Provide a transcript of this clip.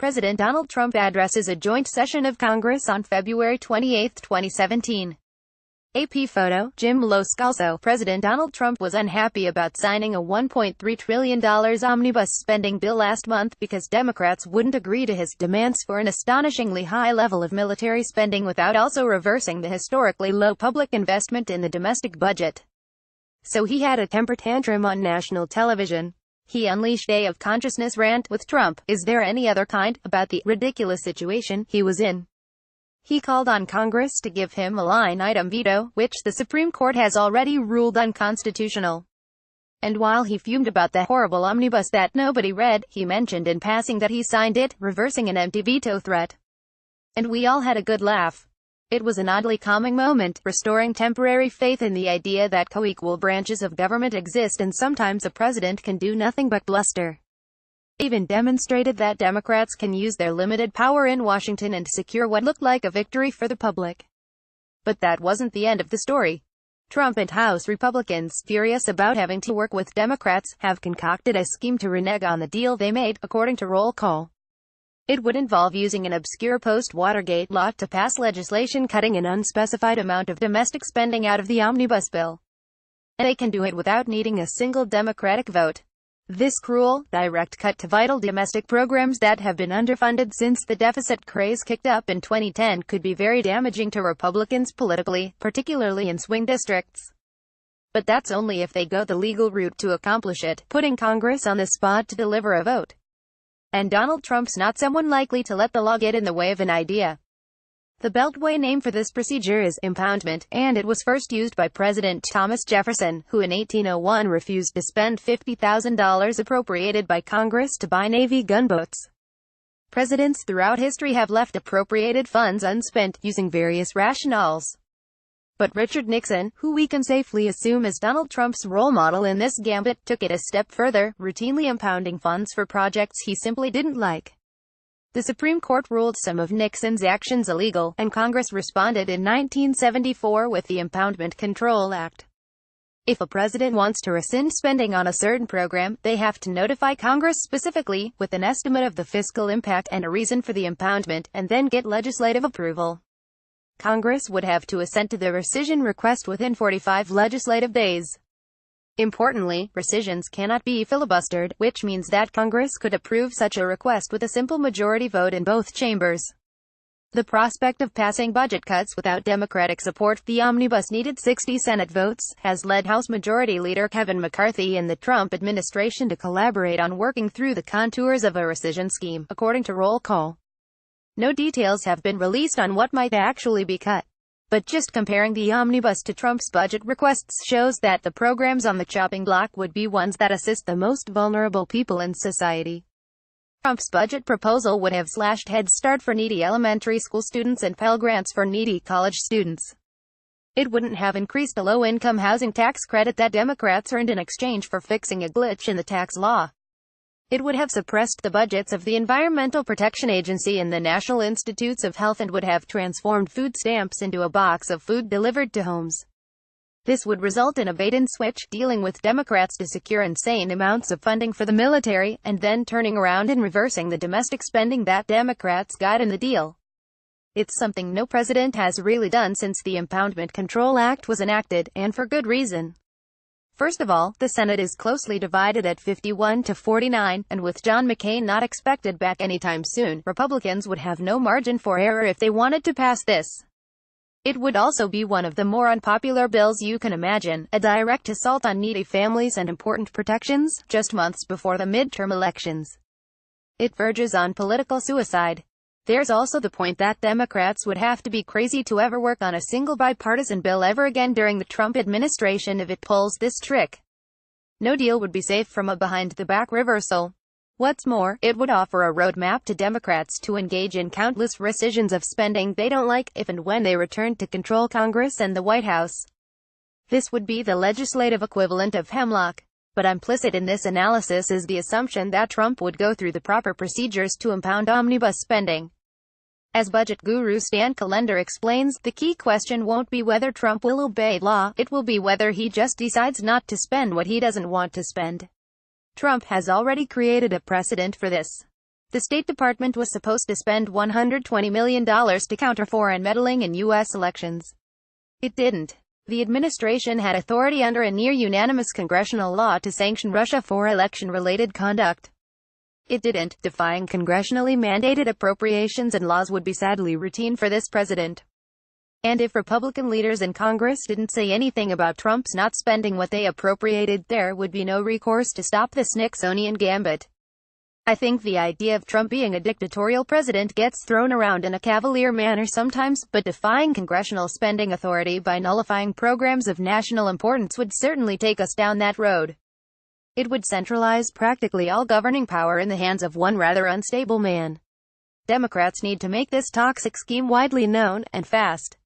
President Donald Trump addresses a joint session of Congress on February 28, 2017. AP photo, Jim Lo Scalzo. President Donald Trump was unhappy about signing a $1.3 trillion omnibus spending bill last month because Democrats wouldn't agree to his demands for an astonishingly high level of military spending without also reversing the historically low public investment in the domestic budget. So he had a temper tantrum on national television. He unleashed a of consciousness rant with Trump, is there any other kind, about the ridiculous situation he was in. He called on Congress to give him a line-item veto, which the Supreme Court has already ruled unconstitutional. And while he fumed about the horrible omnibus that nobody read, he mentioned in passing that he signed it, reversing an empty veto threat. And we all had a good laugh. It was an oddly calming moment, restoring temporary faith in the idea that coequal branches of government exist and sometimes a president can do nothing but bluster. Even demonstrated that Democrats can use their limited power in Washington and secure what looked like a victory for the public. But that wasn't the end of the story. Trump and House Republicans, furious about having to work with Democrats, have concocted a scheme to renege on the deal they made, according to roll call. It would involve using an obscure post-Watergate law to pass legislation cutting an unspecified amount of domestic spending out of the omnibus bill. And they can do it without needing a single Democratic vote. This cruel, direct cut to vital domestic programs that have been underfunded since the deficit craze kicked up in 2010 could be very damaging to Republicans politically, particularly in swing districts. But that's only if they go the legal route to accomplish it, putting Congress on the spot to deliver a vote. And Donald Trump's not someone likely to let the law get in the way of an idea. The Beltway name for this procedure is impoundment, and it was first used by President Thomas Jefferson, who in 1801 refused to spend $50,000 appropriated by Congress to buy Navy gunboats. Presidents throughout history have left appropriated funds unspent, using various rationales. But Richard Nixon, who we can safely assume is Donald Trump's role model in this gambit, took it a step further, routinely impounding funds for projects he simply didn't like. The Supreme Court ruled some of Nixon's actions illegal, and Congress responded in 1974 with the Impoundment Control Act. If a president wants to rescind spending on a certain program, they have to notify Congress specifically, with an estimate of the fiscal impact and a reason for the impoundment, and then get legislative approval. Congress would have to assent to the rescission request within 45 legislative days. Importantly, rescissions cannot be filibustered, which means that Congress could approve such a request with a simple majority vote in both chambers. The prospect of passing budget cuts without Democratic support, the omnibus needed 60 Senate votes, has led House Majority Leader Kevin McCarthy and the Trump administration to collaborate on working through the contours of a rescission scheme, according to roll call. No details have been released on what might actually be cut. But just comparing the omnibus to Trump's budget requests shows that the programs on the chopping block would be ones that assist the most vulnerable people in society. Trump's budget proposal would have slashed Head Start for needy elementary school students and Pell Grants for needy college students. It wouldn't have increased a low-income housing tax credit that Democrats earned in exchange for fixing a glitch in the tax law. It would have suppressed the budgets of the Environmental Protection Agency and the National Institutes of Health and would have transformed food stamps into a box of food delivered to homes. This would result in a bait-and-switch, dealing with Democrats to secure insane amounts of funding for the military, and then turning around and reversing the domestic spending that Democrats got in the deal. It's something no president has really done since the Impoundment Control Act was enacted, and for good reason. First of all, the Senate is closely divided at 51-49, and with John McCain not expected back anytime soon, Republicans would have no margin for error if they wanted to pass this. It would also be one of the more unpopular bills you can imagine, a direct assault on needy families and important protections, just months before the midterm elections. It verges on political suicide. There's also the point that Democrats would have to be crazy to ever work on a single bipartisan bill ever again during the Trump administration if it pulls this trick. No deal would be safe from a behind-the-back reversal. What's more, it would offer a roadmap to Democrats to engage in countless rescissions of spending they don't like, if and when they return to control Congress and the White House. This would be the legislative equivalent of hemlock. But implicit in this analysis is the assumption that Trump would go through the proper procedures to impound omnibus spending. As budget guru Stan Calendar explains, the key question won't be whether Trump will obey law, it will be whether he just decides not to spend what he doesn't want to spend. Trump has already created a precedent for this. The State Department was supposed to spend $120 million to counter foreign meddling in U.S. elections. It didn't. The administration had authority under a near-unanimous congressional law to sanction Russia for election-related conduct. It didn't. Defying congressionally mandated appropriations and laws would be sadly routine for this president. And if Republican leaders in Congress didn't say anything about Trump's not spending what they appropriated, there would be no recourse to stop the Nixonian gambit. I think the idea of Trump being a dictatorial president gets thrown around in a cavalier manner sometimes, but defying congressional spending authority by nullifying programs of national importance would certainly take us down that road. It would centralize practically all governing power in the hands of one rather unstable man. Democrats need to make this toxic scheme widely known, and fast.